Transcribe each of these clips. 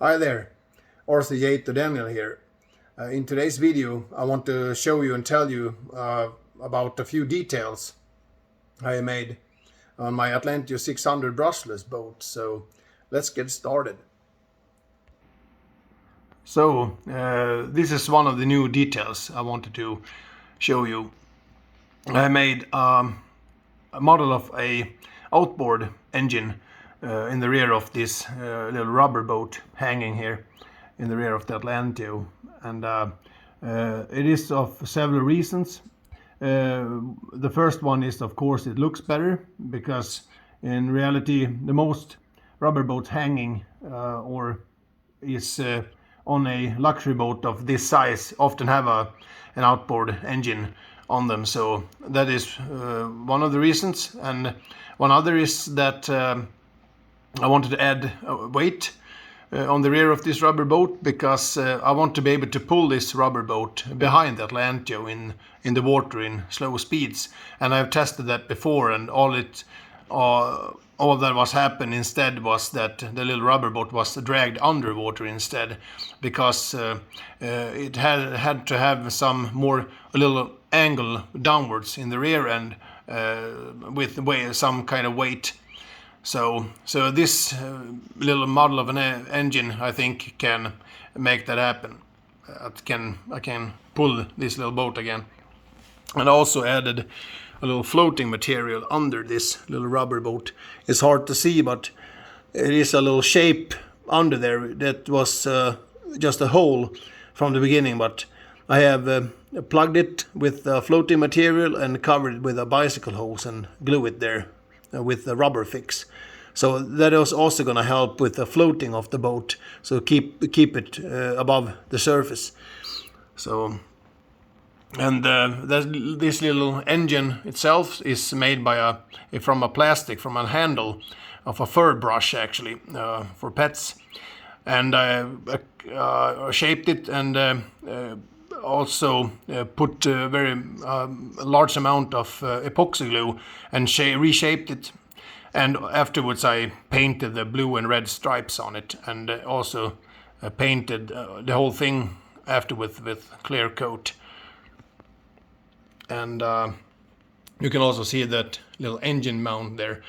Hi there, RCJ Daniel here. In today's video I want to show you and tell you about a few details I made on my Atlantio 600 brushless boat, so let's get started. So this is one of the new details I wanted to show you. I made a model of a outboard engine in the rear of this little rubber boat hanging here in the rear of the Atlantio, and it is of several reasons. The first one is, of course, it looks better, because in reality the most rubber boats hanging or is on a luxury boat of this size often have an outboard engine on them. So that is one of the reasons, and one other is that I wanted to add weight on the rear of this rubber boat, because I want to be able to pull this rubber boat behind the Atlantio in the water in slow speeds, and I've tested that before, and all that was happened instead was that the little rubber boat was dragged underwater instead, because it had to have a little angle downwards in the rear end with some kind of weight. So this little model of an engine, I think, can make that happen. I can pull this little boat again, and also added a little floating material under this little rubber boat. It's hard to see, but it is a little shape under there that was just a hole from the beginning, but I have plugged it with floating material and covered it with a bicycle hose and glue it there with the rubber fix. So that is also going to help with the floating of the boat, so keep it above the surface. So, and this little engine itself is made from a handle of a fur brush, actually, for pets, and I shaped it and also put a very large amount of epoxy glue and reshaped it, and afterwards I painted the blue and red stripes on it, and also painted the whole thing afterwards with clear coat. And you can also see that little engine mount there,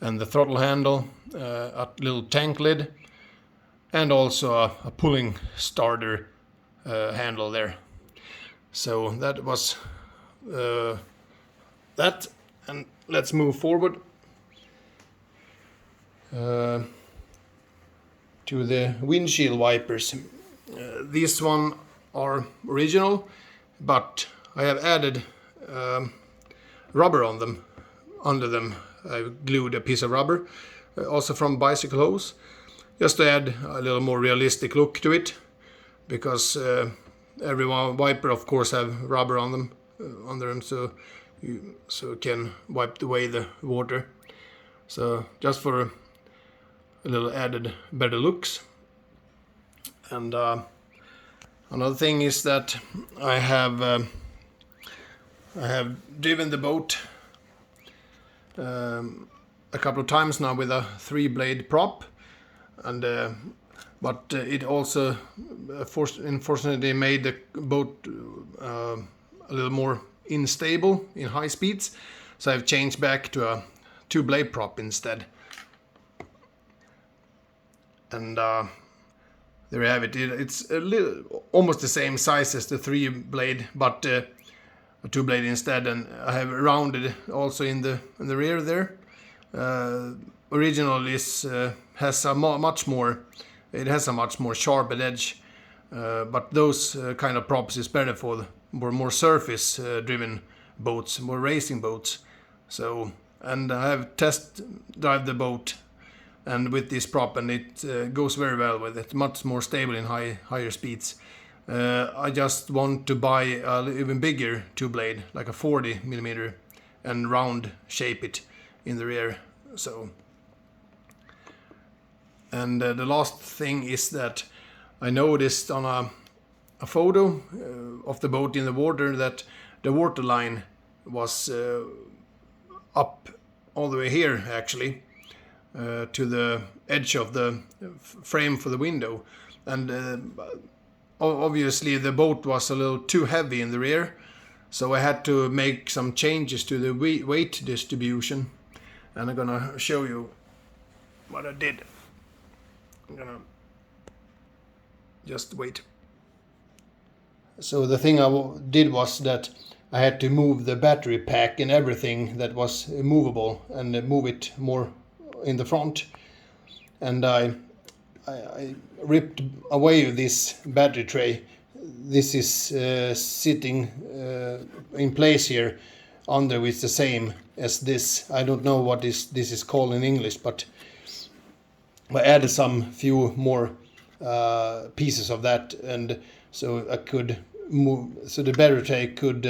and the throttle handle, a little tank lid, and also a pulling starter handle there. So that was that, and let's move forward to the windshield wipers. These one are original, but I have added rubber on them. Under them I've glued a piece of rubber, also from bicycle hose, just to add a little more realistic look to it, because every wiper, of course, have rubber on them, under them, so you can wipe away the water. So just for a little added better looks. And another thing is that I have driven the boat a couple of times now with a 3-blade prop, and but it also unfortunately made the boat a little more unstable in high speeds, so I've changed back to a 2-blade prop instead. And there you have it. It's almost the same size as the 3-blade, but a 2-blade instead, and I have rounded also in the rear there. Original has a much more sharp edge, but those kind of props is better for more surface driven boats, more racing boats. So, and I have test drive the boat and with this prop, and it goes very well with it, much more stable in higher speeds. I just want to buy a even bigger 2-blade, like a 40mm, and round shape it in the rear. So, and the last thing is that I noticed on a photo of the boat in the water that the water line was up all the way here, actually, to the edge of the frame for the window, and obviously the boat was a little too heavy in the rear, so I had to make some changes to the weight distribution, and I'm gonna show you what I did. I'm gonna just wait. So the thing I did was that I had to move the battery pack and everything that was movable and move it more in the front, and I ripped away this battery tray. This is sitting in place here under, it's the same as this. I don't know what this is called in English, but I added some few more pieces of that, and so I could move, so the battery tray could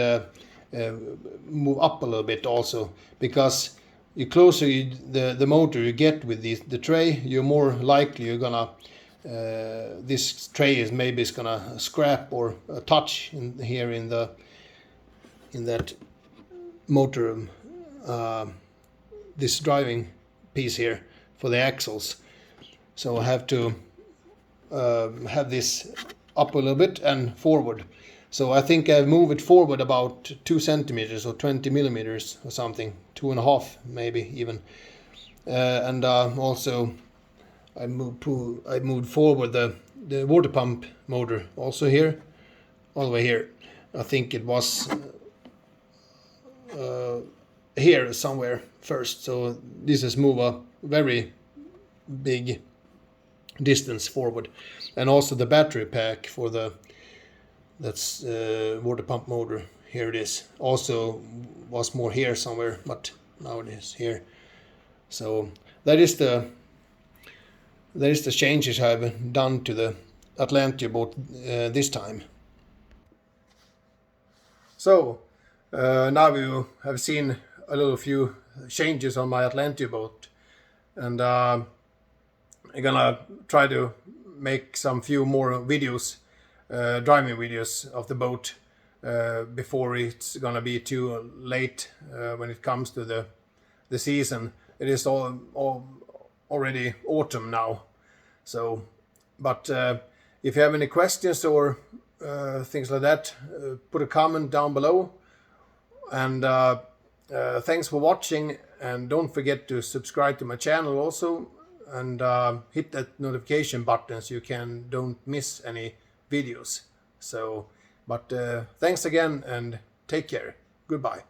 move up a little bit also, because the closer the motor you get with the tray, you're more likely you're gonna this tray is gonna scrap or touch in that motor, this driving piece here for the axles. So I have to have this up a little bit and forward. So I think I move it forward about 2 centimeters or 20 millimeters or something, 2.5 maybe even. And also I moved forward the water pump motor also here, all the way here. I think it was here somewhere first. So this is move a very big distance forward, and also the battery pack for that's water pump motor. Here it is. Also was more here somewhere, but now it is here. So that is the changes I've done to the Atlantio boat this time. So now you have seen a few changes on my Atlantio boat, and I'm gonna try to make some few more videos, driving videos of the boat before it's gonna be too late when it comes to the season. It is already autumn now. So, but if you have any questions or things like that, put a comment down below. And thanks for watching, and don't forget to subscribe to my channel also, and hit that notification button so you don't miss any videos. So, but thanks again, and take care. Goodbye.